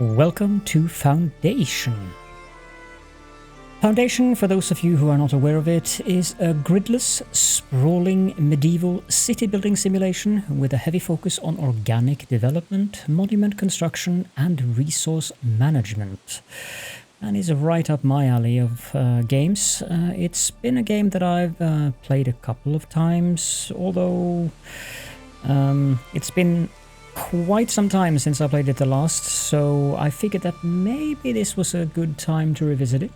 Welcome to Foundation. Foundation, for those of you who are not aware of it, is a gridless, sprawling medieval city building simulation with a heavy focus on organic development, monument construction and resource management. And is right up my alley of games. It's been a game that I've played a couple of times, although it's been quite some time since I played it the last, so I figured that maybe this was a good time to revisit it.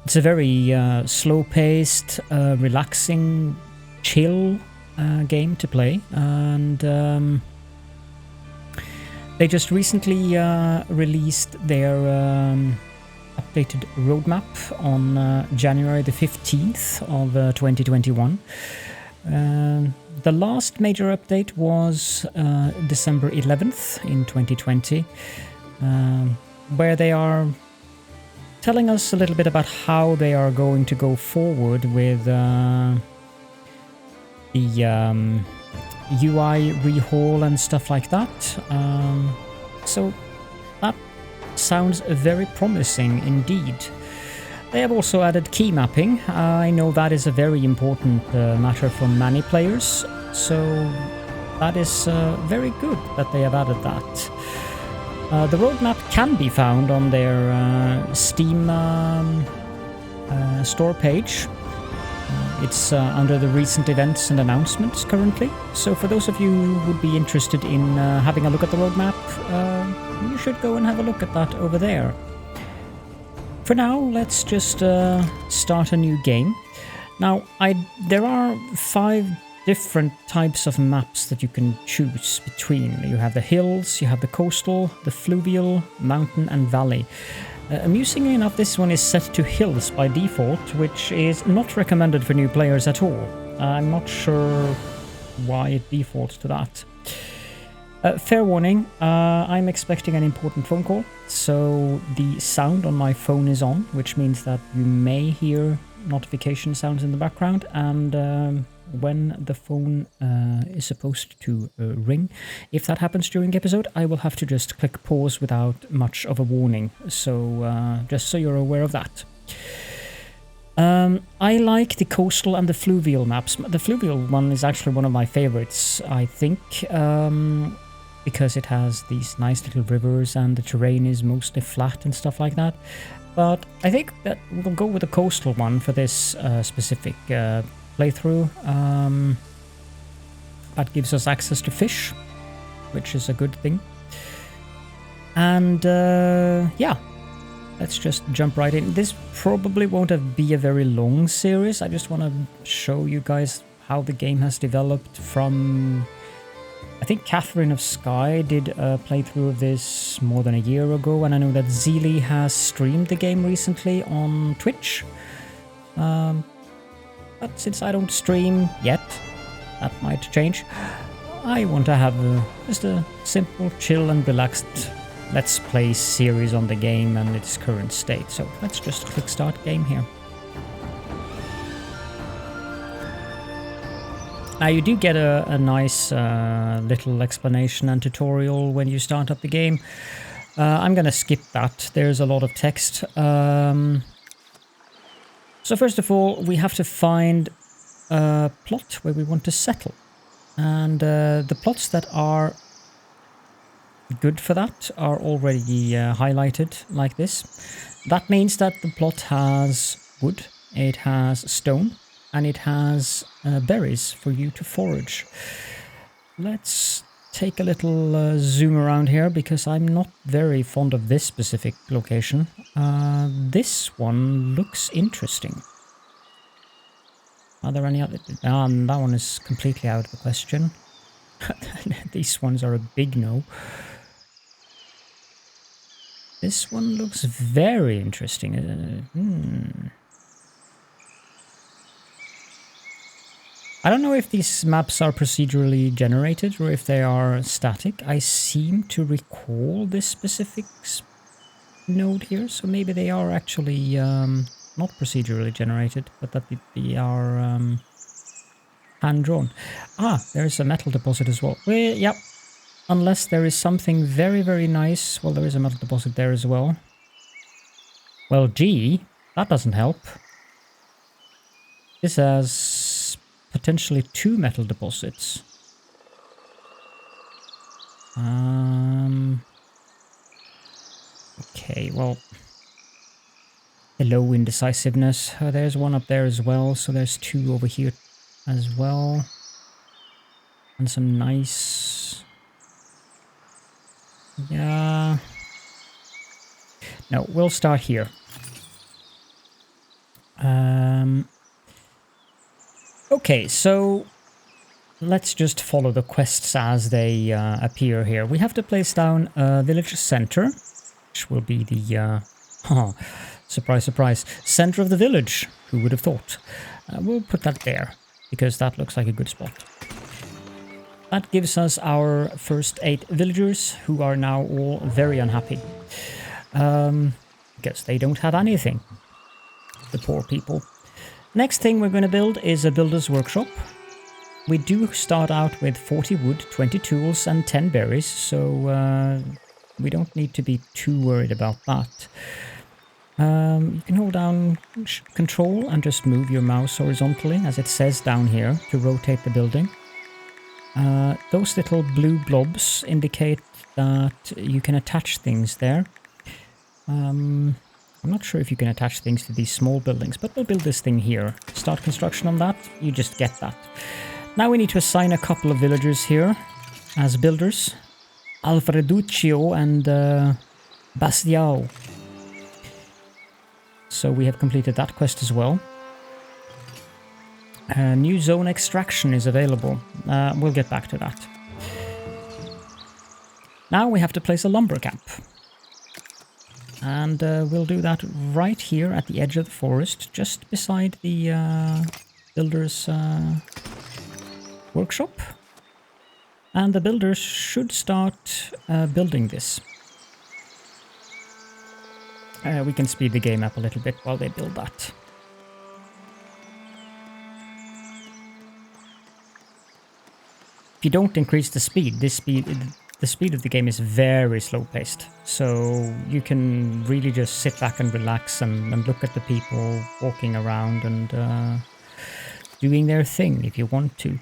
It's a very slow-paced, relaxing, chill game to play, and they just recently released their updated roadmap on January the 15th of 2021. The last major update was December 11th in 2020, where they are telling us a little bit about how they are going to go forward with the UI rehaul and stuff like that. So that sounds very promising indeed. They have also added key mapping. I know that is a very important matter for many players, so that is very good that they have added that. The roadmap can be found on their Steam store page. It's under the recent events and announcements currently, so for those of you who would be interested in having a look at the roadmap, you should go and have a look at that over there. For now, let's just start a new game. Now, there are 5 different types of maps that you can choose between. You have the hills, you have the coastal, the fluvial, mountain and valley. Amusingly enough, this one is set to hills by default, which is not recommended for new players at all. I'm not sure why it defaults to that. Fair warning, I'm expecting an important phone call, so the sound on my phone is on, which means that you may hear notification sounds in the background, and when the phone is supposed to ring, if that happens during the episode, I will have to just click pause without much of a warning, so just so you're aware of that. I like the coastal and the fluvial maps. The fluvial one is actually one of my favorites, I think, because it has these nice little rivers and the terrain is mostly flat and stuff like that. But I think that we'll go with the coastal one for this specific playthrough. That gives us access to fish, which is a good thing. And yeah, let's just jump right in. This probably won't be a very long series. I just want to show you guys how the game has developed from... I think Catherine of Sky did a playthrough of this more than a year ago, and I know that Zeely has streamed the game recently on Twitch. But since I don't stream yet, that might change. I want to have just a simple, chill and relaxed let's play series on the game and its current state. So let's just click start game here. Now you do get a nice little explanation and tutorial when you start up the game. I'm gonna skip that. There's a lot of text. So first of all, we have to find a plot where we want to settle. And the plots that are good for that are already highlighted like this. That means that the plot has wood, it has stone, and it has berries for you to forage. Let's take a little zoom around here because I'm not very fond of this specific location. This one looks interesting. Are there any other? That one is completely out of the question. These ones are a big no. This one looks very interesting. I don't know if these maps are procedurally generated or if they are static. I seem to recall this specific node here, so maybe they are actually not procedurally generated, but that they are hand-drawn. Ah, there's a metal deposit as well. Yep, Unless there is something very, very nice. Well, there is a metal deposit there as well. Well, gee, that doesn't help. This has potentially 2 metal deposits. Okay, well... Hello, indecisiveness. There's one up there as well, so there's 2 over here as well. And some nice... Yeah... No, we'll start here. Okay, so... Let's just follow the quests as they appear here. We have to place down a village center, which will be the... surprise, surprise. Center of the village. Who would have thought? We'll put that there, because that looks like a good spot. That gives us our first 8 villagers, who are now all very unhappy. Because they don't have anything. The poor people. Next thing we're going to build is a builder's workshop. We do start out with 40 wood, 20 tools, and 10 berries, so we don't need to be too worried about that. You can hold down Control and just move your mouse horizontally, as it says down here, to rotate the building. Those little blue blobs indicate that you can attach things there. I'm not sure if you can attach things to these small buildings, but we'll build this thing here. Start construction on that, you just get that. Now we need to assign a couple of villagers here as builders. Alfreduccio and Bastiao. So we have completed that quest as well. New zone extraction is available. We'll get back to that. Now we have to place a lumber camp. And we'll do that right here at the edge of the forest, just beside the builder's workshop. And the builders should start building this. We can speed the game up a little bit while they build that. If you don't increase the speed, the speed of the game is very slow paced. So you can really just sit back and relax and look at the people walking around and doing their thing if you want to.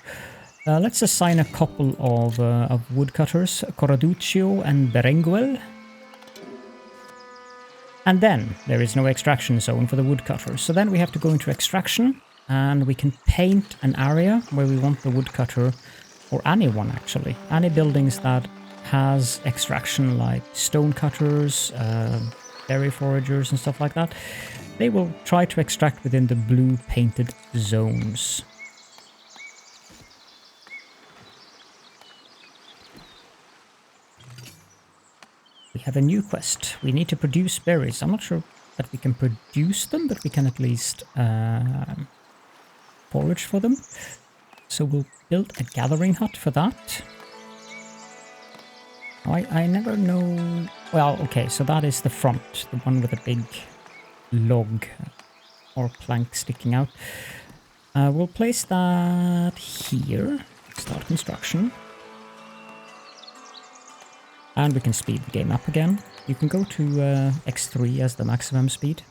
Let's assign a couple of woodcutters, Corraduccio and Berenguel. And then there is no extraction zone for the woodcutter. So then we have to go into extraction and we can paint an area where we want the woodcutter, or anyone actually, any buildings that has extraction like stone cutters, berry foragers and stuff like that. They will try to extract within the blue painted zones. We have a new quest. We need to produce berries. I'm not sure that we can produce them, but we can at least forage for them. So we'll build a gathering hut for that. I never know... Well, okay, so that is the front, the one with a big log or plank sticking out. We'll place that here. Start construction. And we can speed the game up again. You can go to X3 as the maximum speed.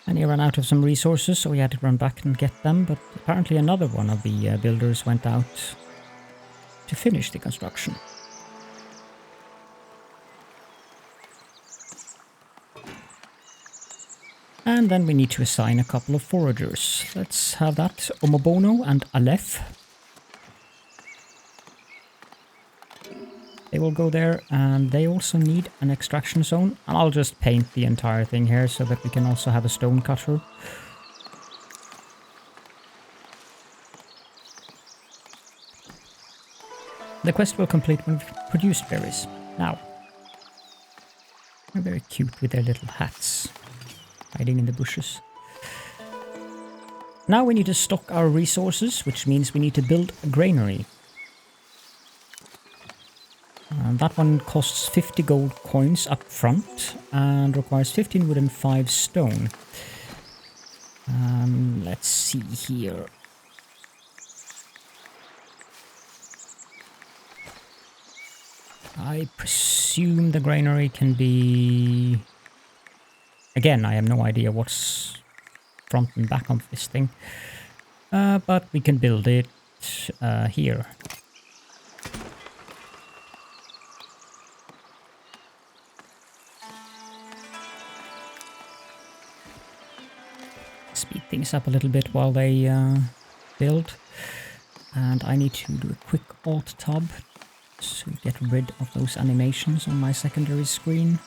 And he ran out of some resources, so we had to run back and get them, but apparently another one of the builders went out to finish the construction. And then we need to assign a couple of foragers. Let's have that, Omobono and Aleph. They will go there, and they also need an extraction zone. And I'll just paint the entire thing here so that we can also have a stone cutter. The quest will complete when we've produced berries. Now, they're very cute with their little hats, hiding in the bushes. Now we need to stock our resources, which means we need to build a granary. That one costs 50 gold coins up front and requires 15 wood and 5 stone. Let's see here. I presume the granary can be... Again, I have no idea what's front and back of this thing. But we can build it here. Speed things up a little bit while they build. And I need to do a quick Alt-Tab to get rid of those animations on my secondary screen.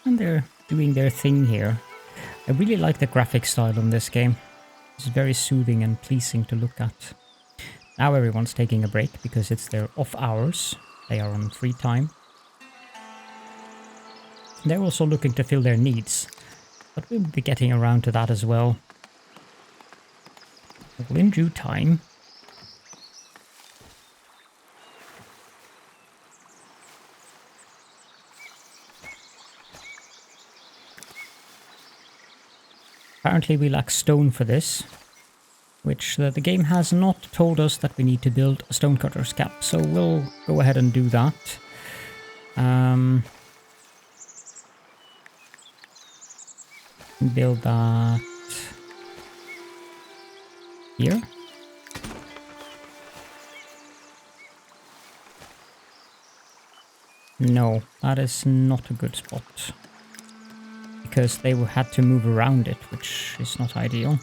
And they're doing their thing here. I really like the graphic style on this game. It's very soothing and pleasing to look at. Now everyone's taking a break because it's their off hours. They are on free time. They're also looking to fill their needs. But we'll be getting around to that as well. All in due time. Apparently we lack stone for this, which the game has not told us that we need to build a stonecutter's cap, so we'll go ahead and do that. Build that here. No, that is not a good spot. Because they had to move around it, which is not ideal.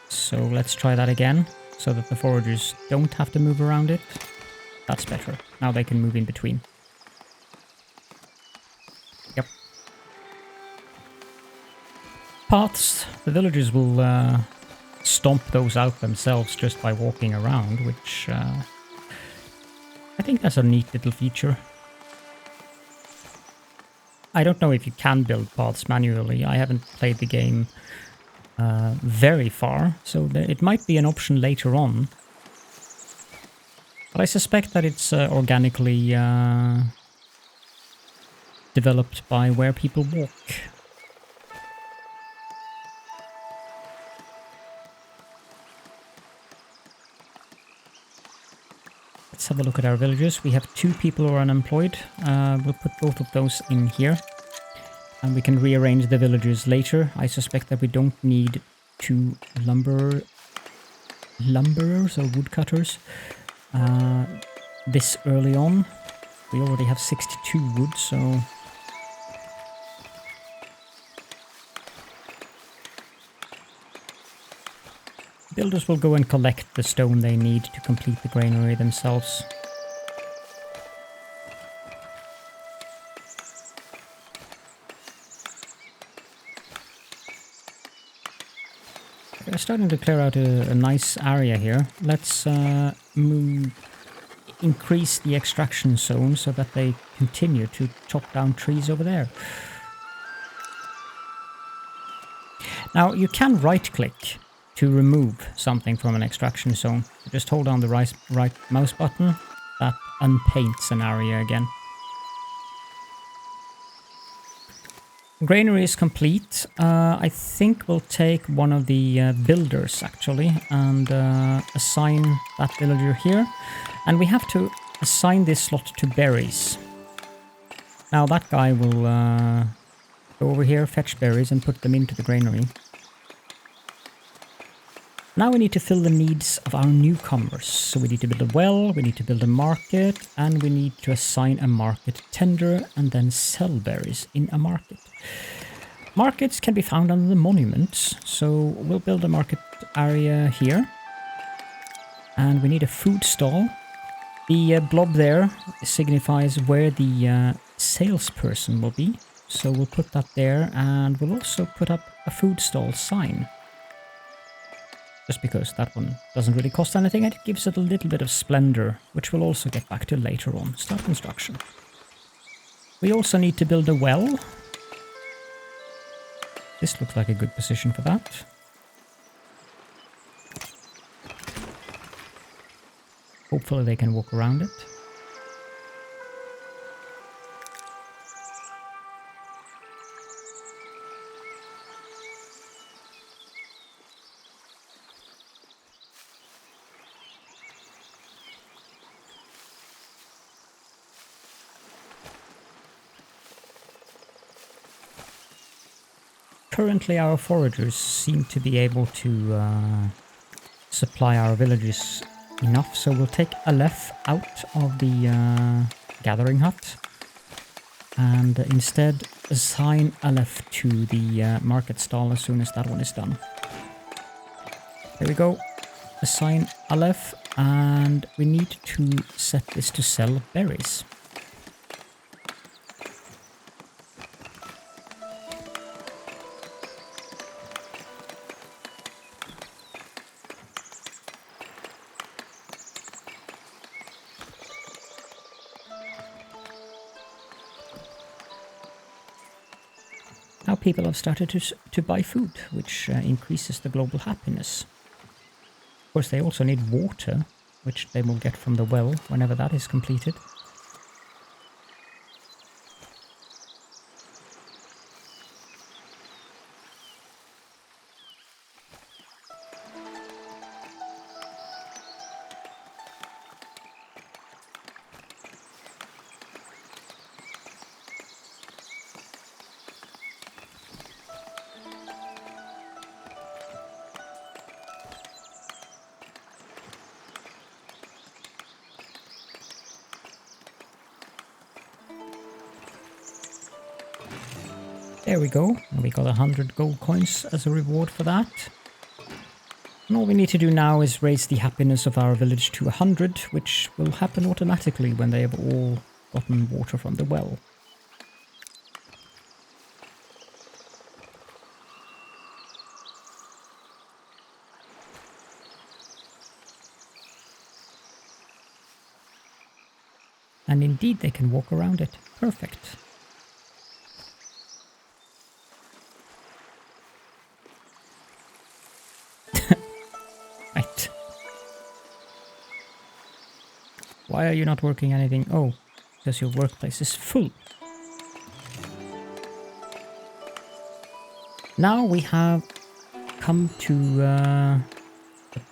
So let's try that again, so that the foragers don't have to move around it. That's better. Now they can move in between. Yep. Paths. The villagers will stomp those out themselves just by walking around, which I think that's a neat little feature. I don't know if you can build paths manually. I haven't played the game very far, so it might be an option later on. But I suspect that it's organically developed by where people walk. Let's have a look at our villagers. We have 2 people who are unemployed. We'll put both of those in here. And we can rearrange the villagers later. I suspect that we don't need 2 lumberers or woodcutters this early on. We already have 62 wood, so... Builders will go and collect the stone they need to complete the granary themselves. We're starting to clear out a nice area here. Let's increase the extraction zone so that they continue to chop down trees over there. Now, you can right-click to remove something from an extraction zone. Just hold down the right mouse button. That unpaints an area again. Granary is complete. I think we'll take one of the builders actually and assign that villager here. And we have to assign this slot to berries. Now that guy will go over here, fetch berries and put them into the granary. Now we need to fill the needs of our newcomers. So we need to build a well, we need to build a market, and we need to assign a market tender and then sell berries in a market. Markets can be found under the monuments, so we'll build a market area here. And we need a food stall. The blob there signifies where the salesperson will be. So we'll put that there, and we'll also put up a food stall sign. Just because that one doesn't really cost anything, and it gives it a little bit of splendor, which we'll also get back to later on. Start construction. We also need to build a well. This looks like a good position for that. Hopefully they can walk around it. Currently our foragers seem to be able to supply our villages enough, so we'll take Aleph out of the gathering hut and instead assign Aleph to the market stall as soon as that one is done. There we go. Assign Aleph, and we need to set this to sell berries. Now people have started to buy food, which increases the global happiness. Of course, they also need water, which they will get from the well whenever that is completed. There we go. We got 100 gold coins as a reward for that. And all we need to do now is raise the happiness of our village to 100, which will happen automatically when they have all gotten water from the well. And indeed they can walk around it. Perfect. Right. Why are you not working anything? Oh, because your workplace is full. Now we have come to the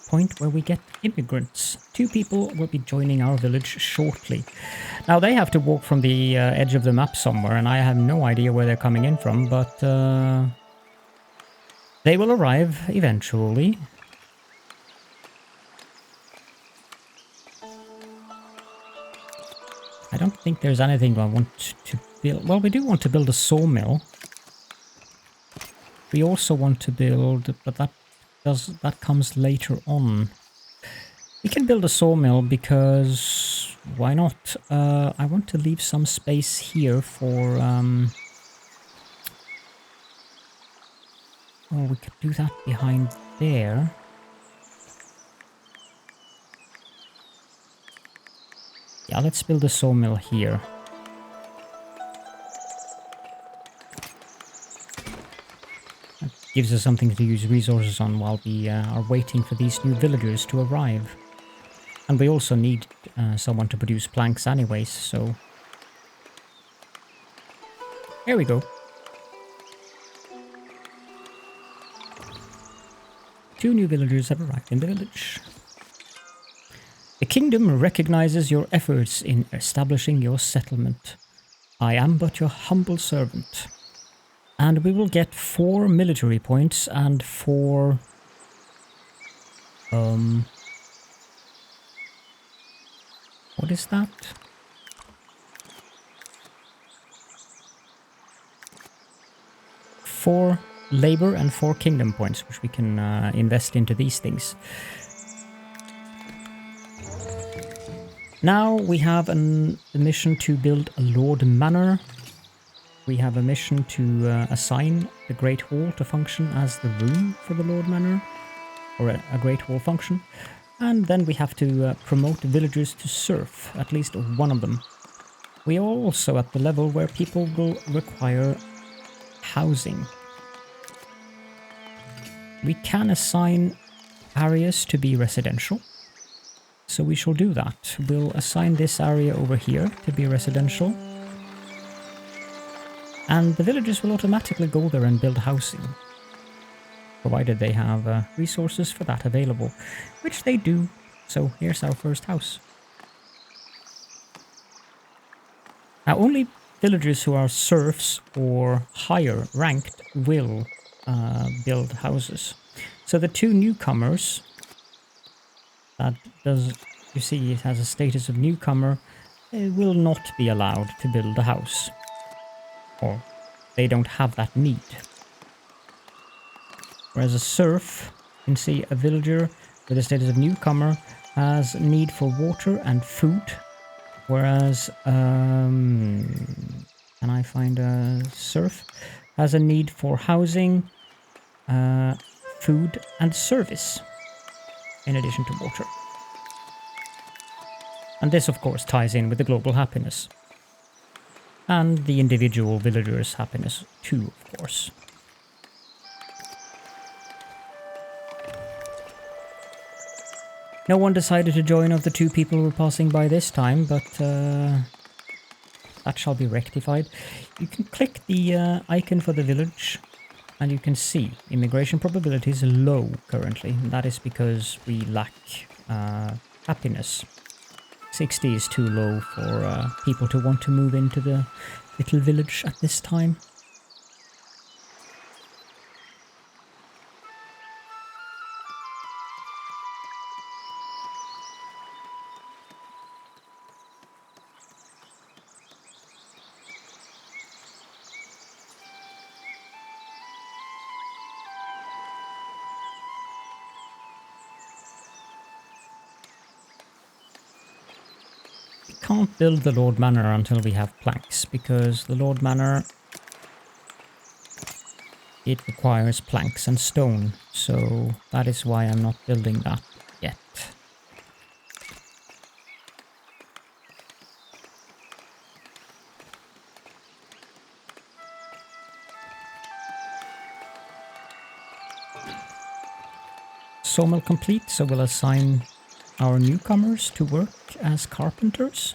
point where we get immigrants. 2 people will be joining our village shortly. Now they have to walk from the edge of the map somewhere, and I have no idea where they're coming in from, but they will arrive eventually. I don't think there's anything I want to build. Well, we do want to build a sawmill. We also want to build, but that comes later on. We can build a sawmill because why not? I want to leave some space here for oh, we could do that behind there. Yeah, let's build a sawmill here. That gives us something to use resources on while we are waiting for these new villagers to arrive. And we also need someone to produce planks anyways, so... There we go. 2 new villagers have arrived in the village. The kingdom recognizes your efforts in establishing your settlement. I am but your humble servant. And we will get 4 military points and 4... What is that? 4 labor and 4 kingdom points, which we can invest into these things. Now we have the mission to build a Lord Manor. we have a mission to assign the Great Hall to function as the room for the Lord Manor, or a Great Hall function. And then we have to promote villagers to serf, at least one of them. We are also at the level where people will require housing. We can assign areas to be residential, so we shall do that. We'll assign this area over here to be residential, and the villagers will automatically go there and build housing, provided they have resources for that available, which they do. So here's our first house. Now only villagers who are serfs or higher ranked will build houses. So the two newcomers, that does, you see it has a status of newcomer, they will not be allowed to build a house, or they don't have that need. Whereas a serf, you can see a villager with the status of newcomer has need for water and food, whereas can I find a serf has a need for housing, food and service, in addition to water. And this of course ties in with the global happiness. And the individual villager's happiness too, of course. No one decided to join of the two people who were passing by this time, but that shall be rectified. You can click the icon for the village, and you can see immigration probability is low currently. That is because we lack happiness. 60 is too low for people to want to move into the little village at this time. Can't build the Lord Manor until we have planks, because the Lord Manor, it requires planks and stone, so that is why I'm not building that yet. Sawmill complete, so we'll assign our newcomers to work as carpenters.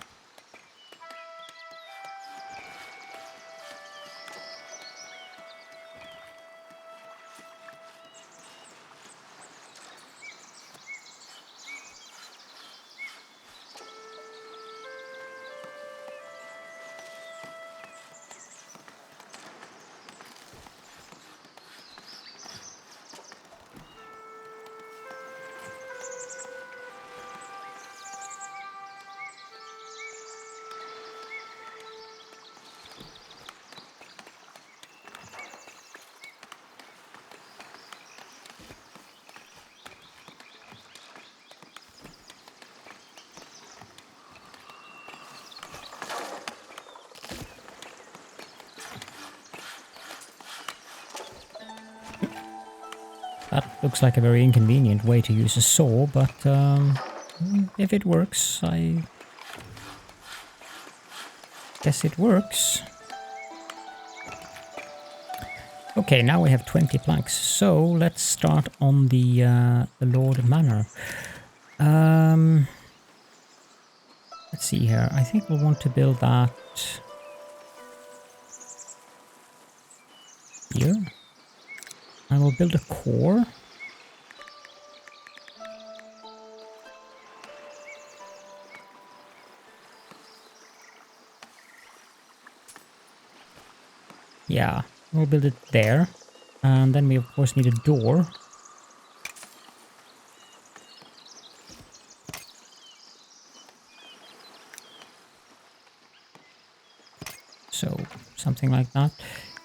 That looks like a very inconvenient way to use a saw, but if it works, I guess it works. Okay, now we have 20 planks, so let's start on the Lord Manor. Let's see here, I think we'll want to build that here. And we'll build a core. Yeah, we'll build it there. And then we of course need a door. So, something like that.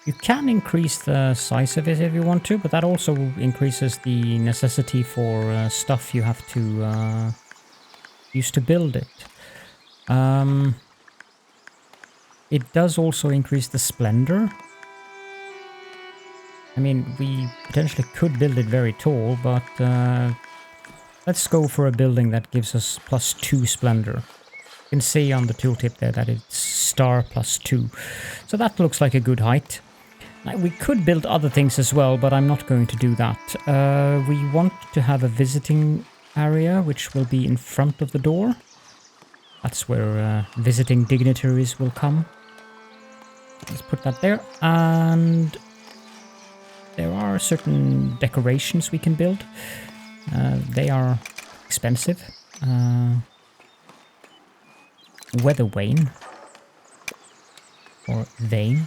You can increase the size of it if you want to, but that also increases the necessity for stuff you have to use to build it. it does also increase the splendor. I mean, we potentially could build it very tall, but let's go for a building that gives us +2 splendor. You can see on the tooltip there that it's star +2. So that looks like a good height. Now, we could build other things as well, but I'm not going to do that. We want to have a visiting area, which will be in front of the door. That's where visiting dignitaries will come. Let's put that there. And there are certain decorations we can build. They are expensive. Weather vane. Or vane.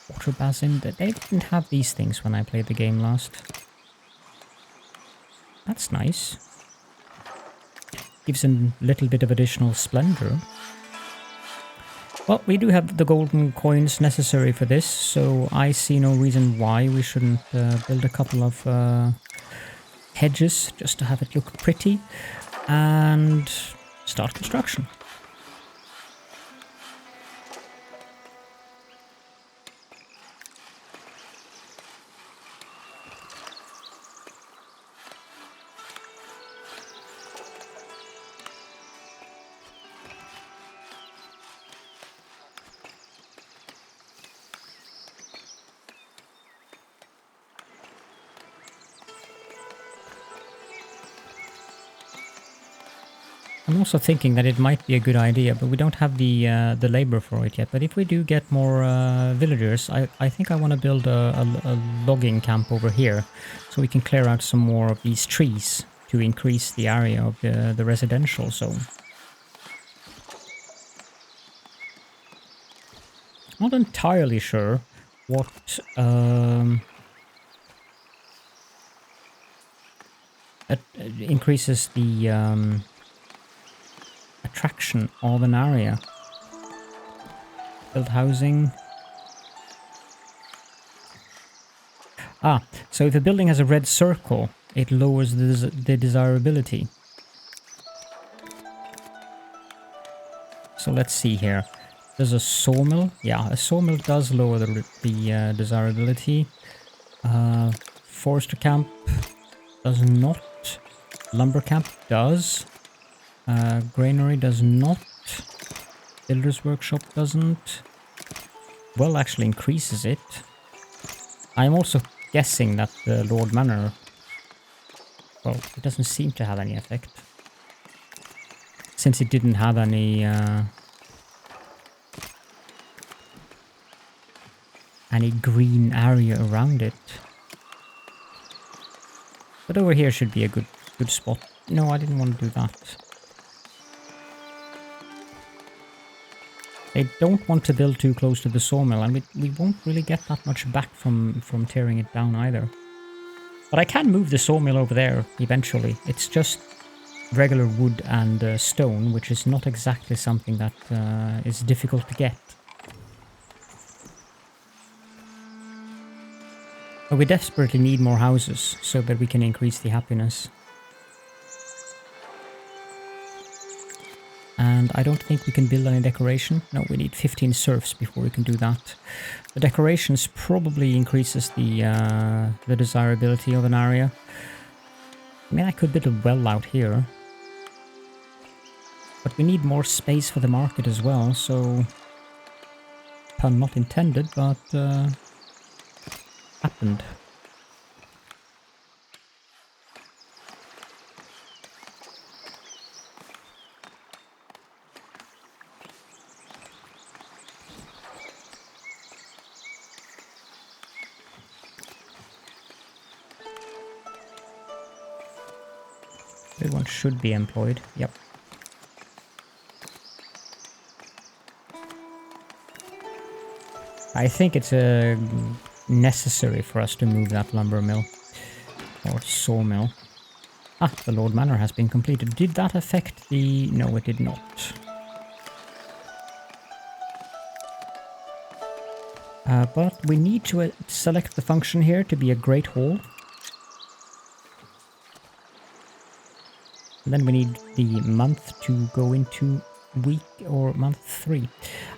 Water basin. They didn't have these things when I played the game last. That's nice. Gives a little bit of additional splendor. Well, we do have the golden coins necessary for this, so I see no reason why we shouldn't build a couple of hedges just to have it look pretty and start construction. I'm also thinking that it might be a good idea, but we don't have the labor for it yet. But if we do get more villagers, I think I want to build a logging camp over here, so we can clear out some more of these trees to increase the area of the residential zone. Not entirely sure what increases the attraction of an area. Build housing. So if a building has a red circle, it lowers the desirability. So let's see here. There's a sawmill. Yeah, a sawmill does lower the desirability. Forester camp does not. Lumber camp does. Granary does not. Builder's workshop doesn't. Well, actually increases it. I'm also guessing that the Lord Manor... Well, it doesn't seem to have any effect. Since it didn't have any green area around it. But over here should be a good spot. No, I didn't want to do that. They don't want to build too close to the sawmill, and we won't really get that much back from tearing it down either. But I can move the sawmill over there eventually. It's just regular wood and stone, which is not exactly something that is difficult to get. But we desperately need more houses so that we can increase the happiness. And I don't think we can build any decoration. No, we need 15 serfs before we can do that. The decorations probably increases the desirability of an area. I mean, I could build a well out here. But we need more space for the market as well, so... Pun not intended, but... happened. Everyone should be employed. Yep. I think it's necessary for us to move that lumber mill. Or sawmill. The Lord Manor has been completed. Did that affect the... No, it did not. But we need to select the function here to be a Great Hall. And then we need the month to go into week or month 3.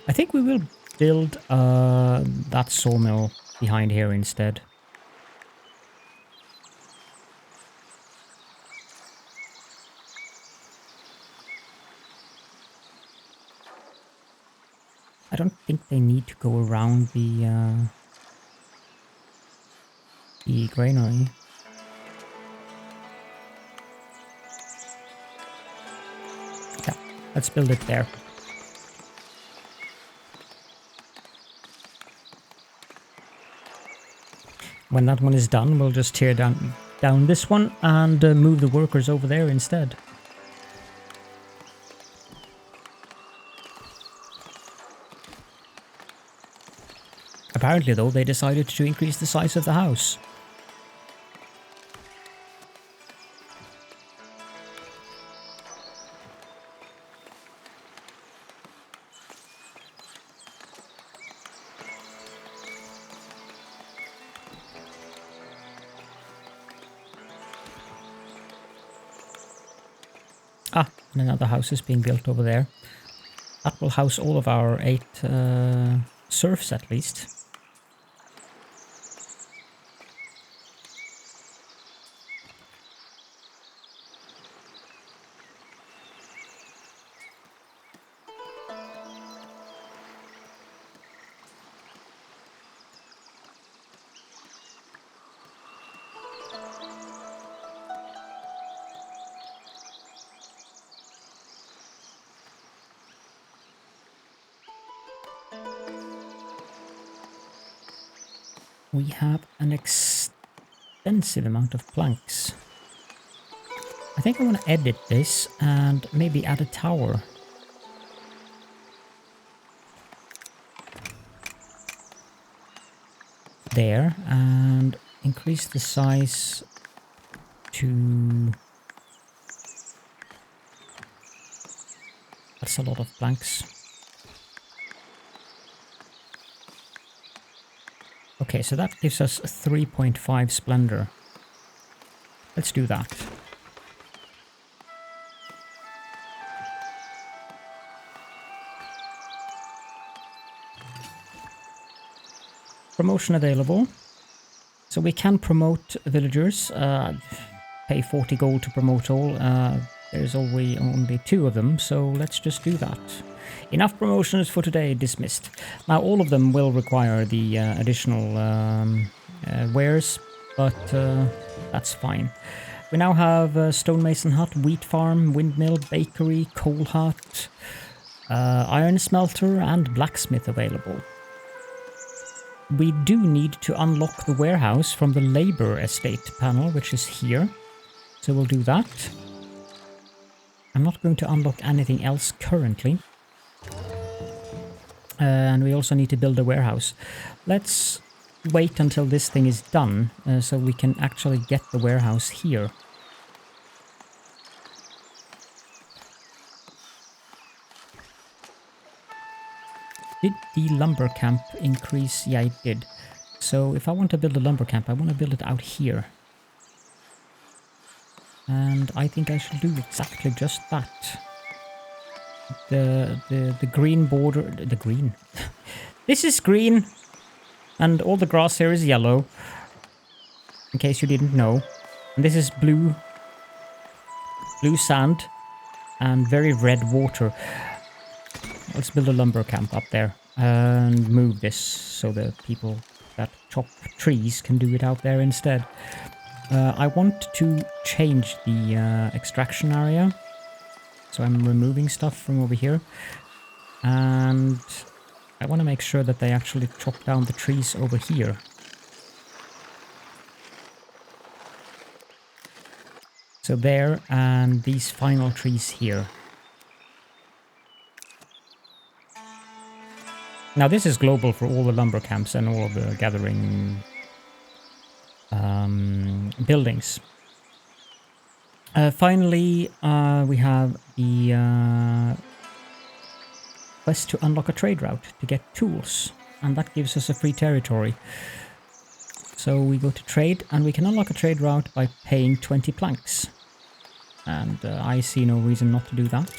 I think we will build that sawmill behind here instead. I don't think they need to go around the granary. Yeah, let's build it there. When that one is done, we'll just tear down this one and move the workers over there instead. Apparently, though, they decided to increase the size of the house. Ah, and another house is being built over there. That will house all of our 8 serfs at least. We have an extensive amount of planks. I think I want to edit this and maybe add a tower. There, and increase the size to... That's a lot of planks. Okay, so that gives us 3.5 splendor. Let's do that. Promotion available. So we can promote villagers. Pay 40 gold to promote all. There's only 2 of them, so let's just do that. Enough promotions for today, dismissed. Now all of them will require the additional wares, but that's fine. We now have stonemason hut, wheat farm, windmill, bakery, coal hut, iron smelter and blacksmith available. We do need to unlock the warehouse from the labor estate panel, which is here. So we'll do that. I'm not going to unlock anything else currently. And we also need to build a warehouse. Let's wait until this thing is done, so we can actually get the warehouse here. Did the lumber camp increase? Yeah, it did. So if I want to build a lumber camp, I want to build it out here. And I think I should do exactly just that. The green border... The green? This is green! And all the grass here is yellow. In case you didn't know. And this is blue. Blue sand. And very red water. Let's build a lumber camp up there. And move this so the people that chop trees can do it out there instead. I want to change the extraction area. So I'm removing stuff from over here. And I want to make sure that they actually chop down the trees over here. So there, and these final trees here. Now this is global for all the lumber camps and all of the gathering buildings. Finally, we have the quest to unlock a trade route to get tools, and that gives us a free territory. So we go to trade, and we can unlock a trade route by paying 20 planks. And I see no reason not to do that.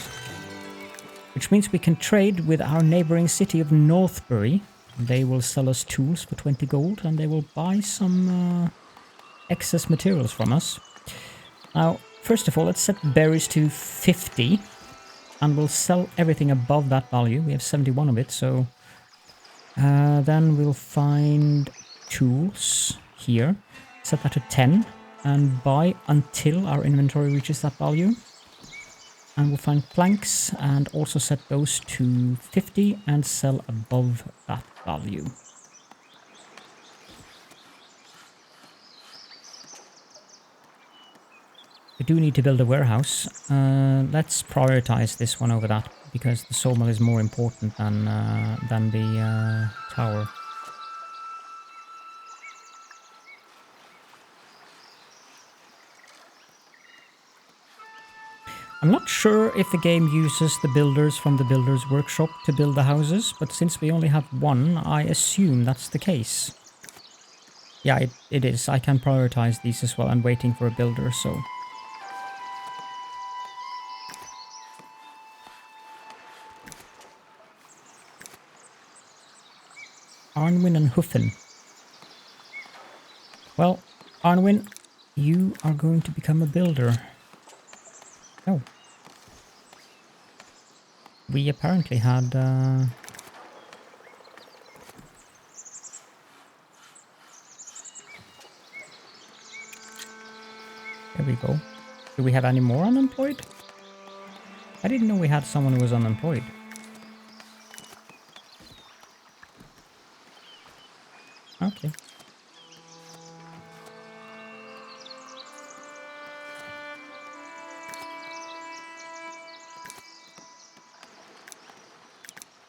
which means we can trade with our neighboring city of Northbury. They will sell us tools for 20 gold, and they will buy some excess materials from us. Now, first of all, let's set berries to 50, and we'll sell everything above that value. We have 71 of it, so then we'll find tools here, set that to 10, and buy until our inventory reaches that value. And we'll find planks and also set those to 50 and sell above that value. We do need to build a warehouse. Let's prioritize this one over that, because the sawmill is more important than the tower. I'm not sure if the game uses the builders from the builder's workshop to build the houses, but since we only have one, I assume that's the case. Yeah, it is. I can prioritize these as well. I'm waiting for a builder, so... Arnwin and Huffen. Well, Arnwin, you are going to become a builder. Oh. We apparently had... There we go. Do we have any more unemployed? I didn't know we had someone who was unemployed. Okay.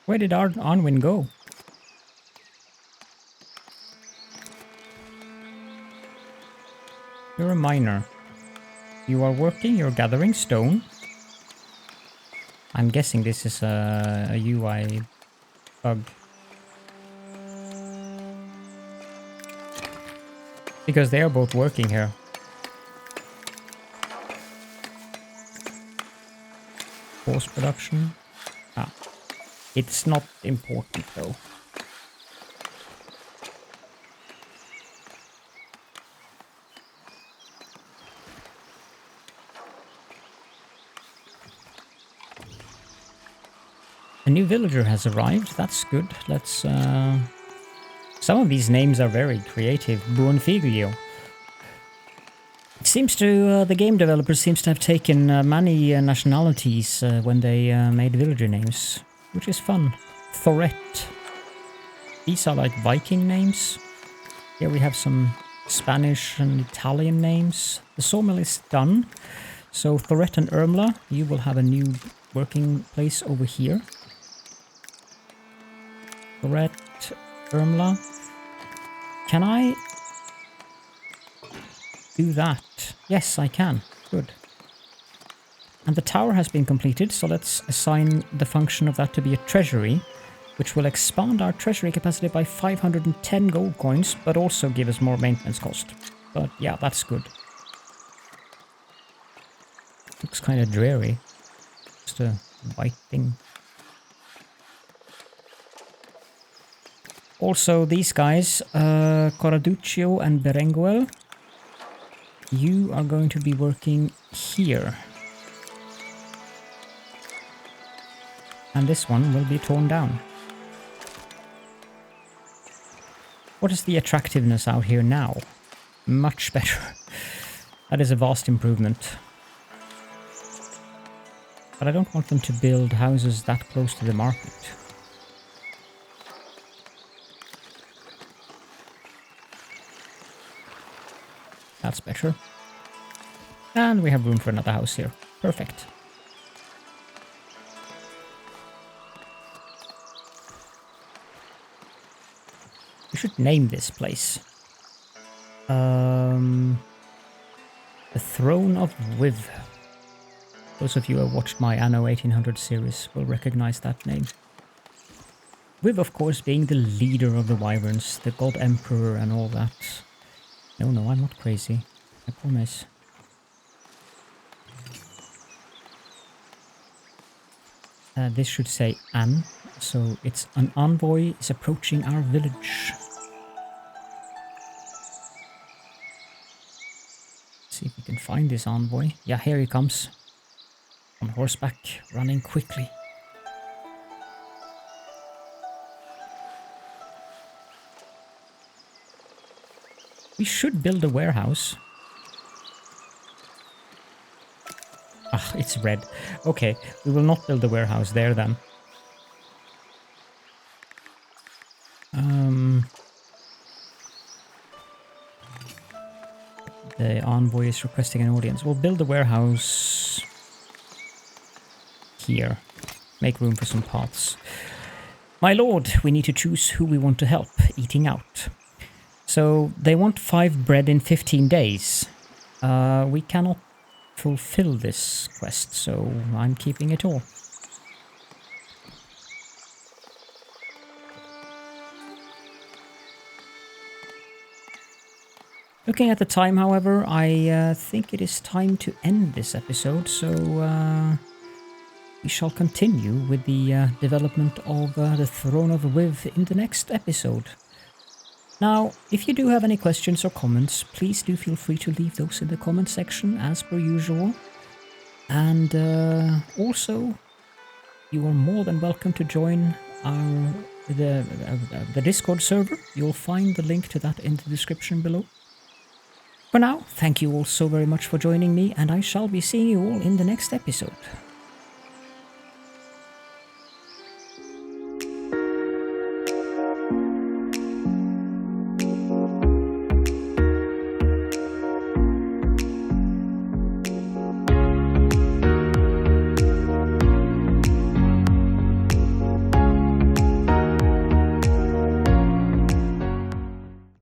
Where did Arnwin go? You're a miner. You are working, you're gathering stone. I'm guessing this is a UI bug. Because they are both working here. Post production. Ah. It's not important though. A new villager has arrived. That's good. Let's... Some of these names are very creative. Buonfiglio. It seems to... the game developers seems to have taken many nationalities when they made villager names, which is fun. Thoret. These are like Viking names. Here we have some Spanish and Italian names. The sawmill is done. So Thoret and Ermla, you will have a new working place over here. Thoret, Ermla. Can I do that? Yes, I can. Good. And the tower has been completed, so let's assign the function of that to be a treasury, which will expand our treasury capacity by 510 gold coins, but also give us more maintenance cost. But yeah, that's good. Looks kind of dreary. Just a white thing. Also, these guys, Coraduccio and Berenguel, you are going to be working here. And this one will be torn down. What is the attractiveness out here now? Much better. That is a vast improvement. But I don't want them to build houses that close to the market. That's better. And we have room for another house here. Perfect. We should name this place. The Throne of Wiv. Those of you who have watched my Anno 1800 series will recognize that name. Wiv, of course, being the leader of the Wyverns, the God Emperor and all that. No, I'm not crazy. I promise. This should say an, so it's an envoy is approaching our village. See if we can find this envoy. Yeah, here he comes. On horseback, running quickly. We should build a warehouse. Ah, it's red. Okay, we will not build a warehouse there then. The envoy is requesting an audience. We'll build a warehouse here. Make room for some paths. My lord, we need to choose who we want to help eating out. So they want 5 bread in 15 days. We cannot fulfill this quest, so I'm keeping it all. Looking at the time, however, I think it is time to end this episode, so we shall continue with the development of the Throne of Wiv in the next episode. Now, if you do have any questions or comments, please do feel free to leave those in the comment section as per usual. And also, you are more than welcome to join the Discord server. You'll find the link to that in the description below. For now, thank you all so very much for joining me, and I shall be seeing you all in the next episode.